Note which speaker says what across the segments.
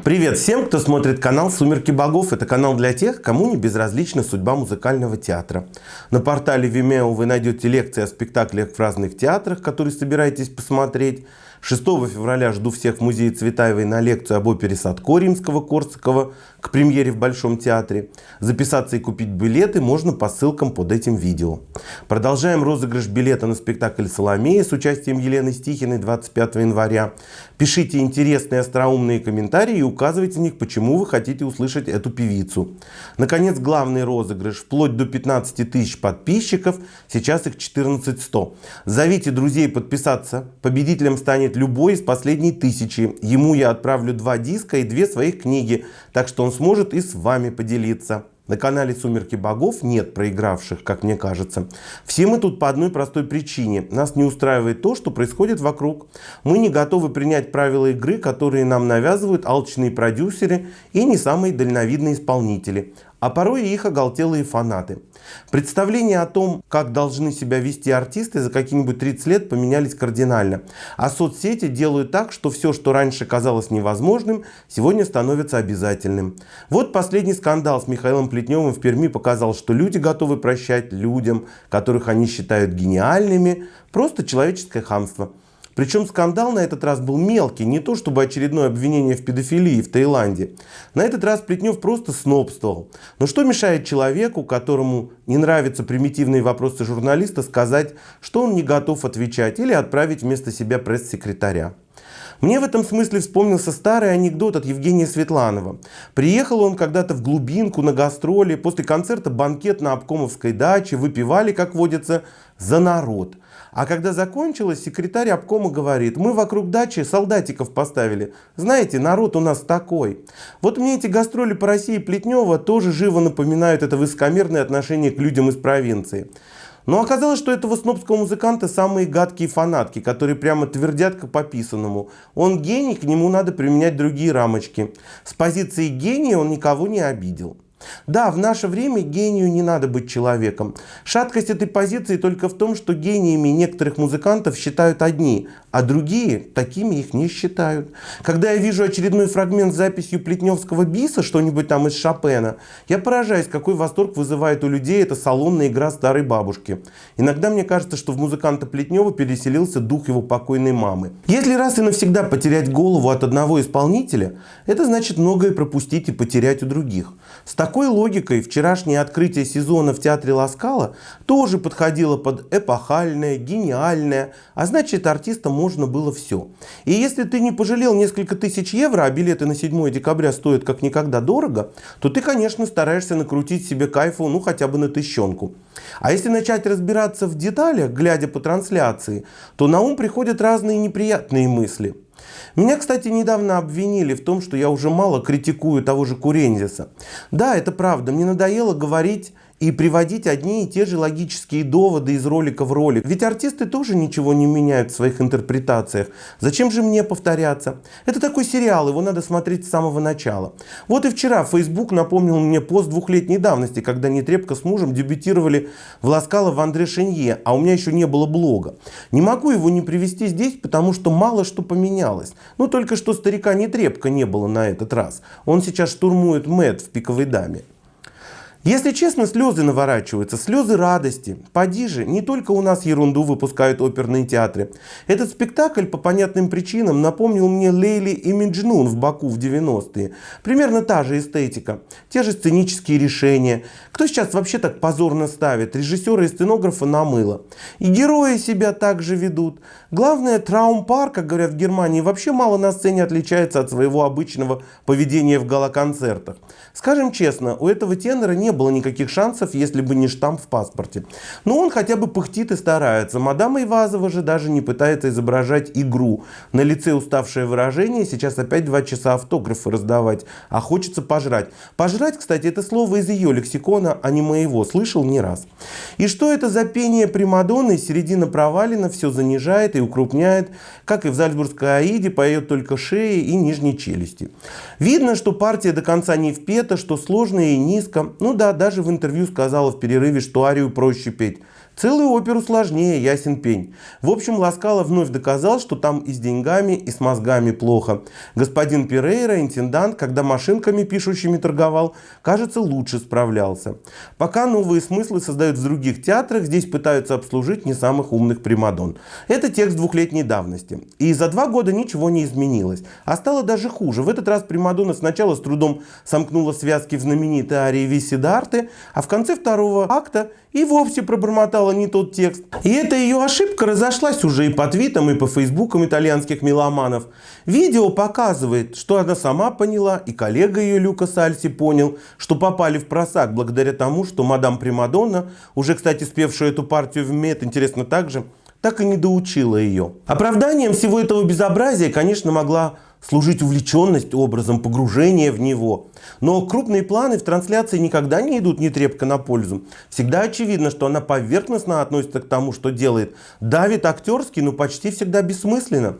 Speaker 1: Привет всем, кто смотрит канал «Сумерки богов». Это канал для тех, кому не безразлична судьба музыкального театра. На портале Vimeo вы найдете лекции о спектаклях в разных театрах, которые собираетесь посмотреть. 6 февраля жду всех в музее Цветаевой на лекцию об опере Садко Римского-Корсакова к премьере в Большом театре. Записаться и купить билеты можно по ссылкам под этим видео. Продолжаем розыгрыш билета на спектакль «Соломея» с участием Елены Стихиной 25 января. Пишите интересные остроумные комментарии и указывайте в них, почему вы хотите услышать эту певицу. Наконец, главный розыгрыш. Вплоть до 15 тысяч подписчиков. Сейчас их 14 100. Зовите друзей подписаться. Победителем станет любой из последней 1000. Ему я отправлю 2 диска и 2 своих книги. Так что он сможет и с вами поделиться. На канале «Сумерки богов» нет проигравших, как мне кажется. Все мы тут по одной простой причине. Нас не устраивает то, что происходит вокруг. Мы не готовы принять правила игры, которые нам навязывают алчные продюсеры и не самые дальновидные исполнители, а порой и их оголтелые фанаты. Представления о том, как должны себя вести артисты, за какие-нибудь 30 лет поменялись кардинально. А соцсети делают так, что все, что раньше казалось невозможным, сегодня становится обязательным. Вот последний скандал с Михаилом Плетневым в Перми показал, что люди готовы прощать людям, которых они считают гениальными, просто человеческое хамство. Причем скандал на этот раз был мелкий, не то чтобы очередное обвинение в педофилии в Таиланде. На этот раз Плетнев просто снобствовал. Но что мешает человеку, которому не нравятся примитивные вопросы журналиста, сказать, что он не готов отвечать, или отправить вместо себя пресс-секретаря? Мне в этом смысле вспомнился старый анекдот от Евгения Светланова. Приехал он когда-то в глубинку на гастроли, после концерта банкет на обкомовской даче, выпивали, как водится, за народ. А когда закончилось, секретарь обкома говорит: мы вокруг дачи солдатиков поставили. Знаете, народ у нас такой. Вот мне эти гастроли по России Плетнева тоже живо напоминают это высокомерное отношение к людям из провинции. Но оказалось, что этого снобского музыканта самые гадкие фанатки, которые прямо твердят как по писанному. Он гений, к нему надо применять другие рамочки. С позиции гения он никого не обидел. Да, в наше время гению не надо быть человеком. Шаткость этой позиции только в том, что гениями некоторых музыкантов считают одни, а другие такими их не считают. Когда я вижу очередной фрагмент с записью плетневского биса, что-нибудь там из Шопена, я поражаюсь, какой восторг вызывает у людей эта салонная игра старой бабушки. Иногда мне кажется, что в музыканта Плетнева переселился дух его покойной мамы. Если раз и навсегда потерять голову от одного исполнителя, это значит многое пропустить и потерять у других. С такой логикой вчерашнее открытие сезона в театре Ла Скала тоже подходило под эпохальное, гениальное, а значит, артистам можно было все. И если ты не пожалел несколько тысяч евро, а билеты на 7 декабря стоят как никогда дорого, то ты, конечно, стараешься накрутить себе кайфу, ну хотя бы на 1000. А если начать разбираться в деталях, глядя по трансляции, то на ум приходят разные неприятные мысли. Меня, кстати, недавно обвинили в том, что я уже мало критикую того же Курензиса. Да, это правда, мне надоело говорить и приводить одни и те же логические доводы из ролика в ролик. Ведь артисты тоже ничего не меняют в своих интерпретациях. Зачем же мне повторяться? Это такой сериал, его надо смотреть с самого начала. Вот и вчера Facebook напомнил мне пост 2-летней давности, когда Нетребко с мужем дебютировали в Ла Скала в Андре Шенье, а у меня еще не было блога. Не могу его не привести здесь, потому что мало что поменялось. Ну только что старика Нетребко не было на этот раз. Он сейчас штурмует МЭД в «Пиковой даме». Если честно, слезы наворачиваются, слезы радости. Поди же, не только у нас ерунду выпускают оперные театры. Этот спектакль по понятным причинам напомнил мне Лейли и Меджнун в Баку в 90-е. Примерно та же эстетика, те же сценические решения. Кто сейчас вообще так позорно ставит? Режиссеры и сценографы на мыло. И герои себя так же ведут. Главное, Траумпарк, как говорят в Германии, вообще мало на сцене отличается от своего обычного поведения в гала-концертах. Скажем честно, у этого тенора не было никаких шансов, если бы не штамп в паспорте. Но он хотя бы пыхтит и старается. Мадам Айвазова же даже не пытается изображать игру. На лице уставшее выражение, сейчас опять 2 часа автографы раздавать, а хочется пожрать. Пожрать, кстати, это слово из ее лексикона, а не моего, слышал не раз. И что это за пение примадонны, середина провалена, все занижает и укрупняет, как и в Зальцбургской Аиде, поет только шеей и нижней челюсти. Видно, что партия до конца не впета, что сложно и низко. Ну да, даже в интервью сказала в перерыве, что арию проще петь. Целую оперу сложнее, ясен пень. В общем, Ласкала вновь доказал, что там и с деньгами, и с мозгами плохо. Господин Перейра, интендант, когда машинками пишущими торговал, кажется, лучше справлялся. Пока новые смыслы создают в других театрах, здесь пытаются обслужить не самых умных примадон. Это текст двухлетней давности. И за 2 года ничего не изменилось. А стало даже хуже. В этот раз примадонна сначала с трудом сомкнула связки в знаменитой арии Висидарты, а в конце 2-го акта и вовсе пробормотала не тот текст. И эта ее ошибка разошлась уже и по твитам, и по фейсбукам итальянских меломанов. Видео показывает, что она сама поняла, и коллега ее Люка Сальси понял, что попали в просак благодаря тому, что мадам Примадонна, уже, кстати, спевшая эту партию в МЕД, интересно также, так и не доучила ее. Оправданием всего этого безобразия, конечно, могла служить увлеченность образом, погружение в него. Но крупные планы в трансляции никогда не идут нетрепко на пользу. Всегда очевидно, что она поверхностно относится к тому, что делает. Давит актерски, но почти всегда бессмысленно.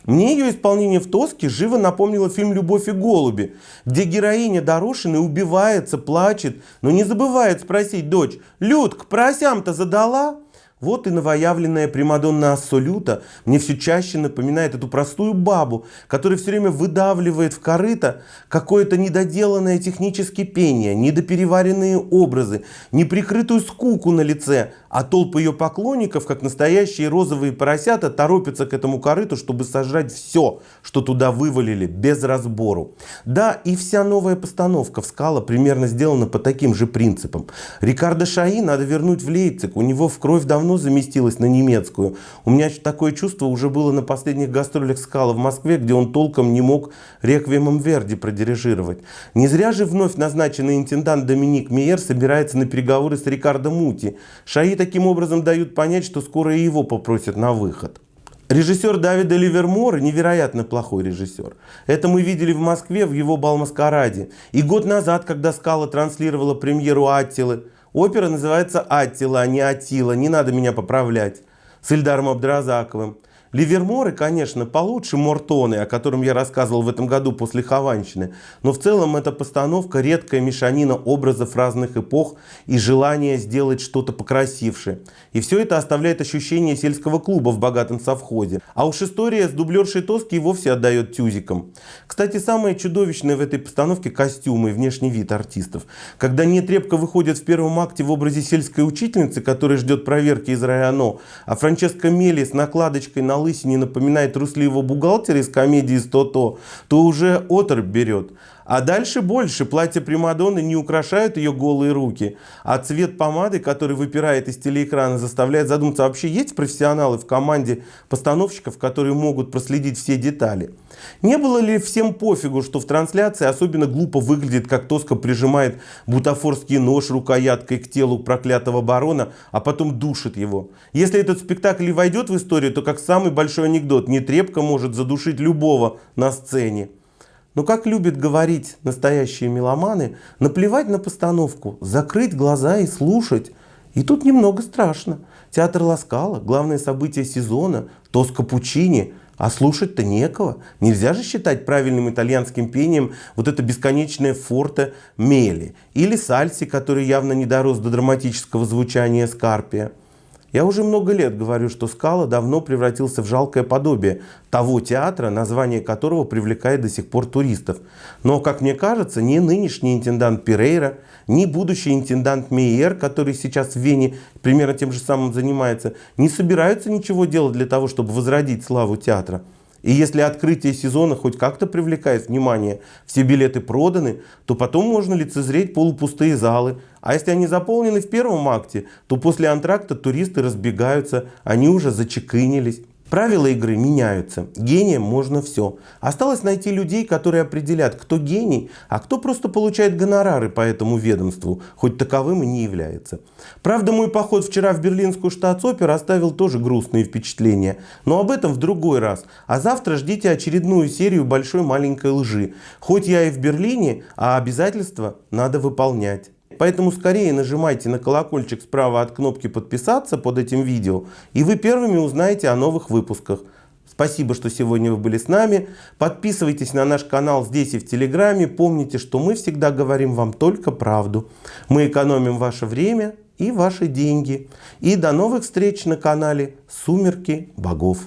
Speaker 1: Мне ее исполнение в «Тоске» живо напомнило фильм «Любовь и голуби», где героиня Дорошиной убивается, плачет, но не забывает спросить дочь: «Людка, поросям-то задала?» Вот и новоявленная примадонна Ассолюта мне все чаще напоминает эту простую бабу, которая все время выдавливает в корыто какое-то недоделанное техническое пение, недопереваренные образы, неприкрытую скуку на лице, а толпы ее поклонников, как настоящие розовые поросята, торопятся к этому корыту, чтобы сожрать все, что туда вывалили, без разбору. Да, и вся новая постановка в «Скала» примерно сделана по таким же принципам. Рикардо Шаи надо вернуть в Лейпциг, у него в кровь давно заместилась на немецкую. У меня такое чувство уже было на последних гастролях «Скала» в Москве, где он толком не мог реквиемом Верди продирижировать. Не зря же вновь назначенный интендант Доминик Мейер собирается на переговоры с Рикардо Мути. Шаи таким образом дают понять, что скоро и его попросят на выход. Режиссер Давида Ливермора невероятно плохой режиссер. Это мы видели в Москве в его «Бал-маскараде». И год назад, когда «Скала» транслировала премьеру «Аттилы». Опера называется «Аттила», а не «Аттила», не надо меня поправлять, с Ильдаром Абдразаковым. Ливерморы, конечно, получше Мортоны, о котором я рассказывал в этом году после «Хованщины», но в целом эта постановка редкая мешанина образов разных эпох и желания сделать что-то покрасившее. И все это оставляет ощущение сельского клуба в богатом совхозе. А уж история с дублершей Тоски и вовсе отдает тюзикам. Кстати, самое чудовищное в этой постановке — костюмы и внешний вид артистов. Когда Нетребко выходит в первом акте в образе сельской учительницы, которая ждет проверки из районо, а Франческа Мели с накладочкой на лысине напоминает трусливого бухгалтера из комедии «100-то», то уже оторопь берет. А дальше больше. Платье примадонны не украшают ее голые руки, а цвет помады, который выпирает из телеэкрана, заставляет задуматься, вообще есть профессионалы в команде постановщиков, которые могут проследить все детали. Не было ли всем пофигу, что в трансляции особенно глупо выглядит, как Тоска прижимает бутафорский нож рукояткой к телу проклятого барона, а потом душит его? Если этот спектакль и войдет в историю, то как самый большой анекдот: Нетребко может задушить любого на сцене. Но, как любят говорить настоящие меломаны, наплевать на постановку, закрыть глаза и слушать. И тут немного страшно. Театр Ла Скала, главное событие сезона, Тоска Пуччини, а слушать-то некого. Нельзя же считать правильным итальянским пением вот это бесконечное форте Мели или Сальси, который явно не дорос до драматического звучания Скарпия. Я уже много лет говорю, что «Скала» давно превратился в жалкое подобие того театра, название которого привлекает до сих пор туристов. Но, как мне кажется, ни нынешний интендант Перейра, ни будущий интендант Мейер, который сейчас в Вене примерно тем же самым занимается, не собираются ничего делать для того, чтобы возродить славу театра. И если открытие сезона хоть как-то привлекает внимание, все билеты проданы, то потом можно лицезреть полупустые залы. А если они заполнены в первом акте, то после антракта туристы разбегаются, они уже зачекинились. Правила игры меняются. Гением можно все. Осталось найти людей, которые определят, кто гений, а кто просто получает гонорары по этому ведомству, хоть таковым и не является. Правда, мой поход вчера в Берлинскую штатс-оперу оставил тоже грустные впечатления. Но об этом в другой раз. А завтра ждите очередную серию большой маленькой лжи. Хоть я и в Берлине, а обязательства надо выполнять. Поэтому скорее нажимайте на колокольчик справа от кнопки «Подписаться» под этим видео, и вы первыми узнаете о новых выпусках. Спасибо, что сегодня вы были с нами. Подписывайтесь на наш канал здесь и в Телеграме. Помните, что мы всегда говорим вам только правду. Мы экономим ваше время и ваши деньги. И до новых встреч на канале «Сумерки богов».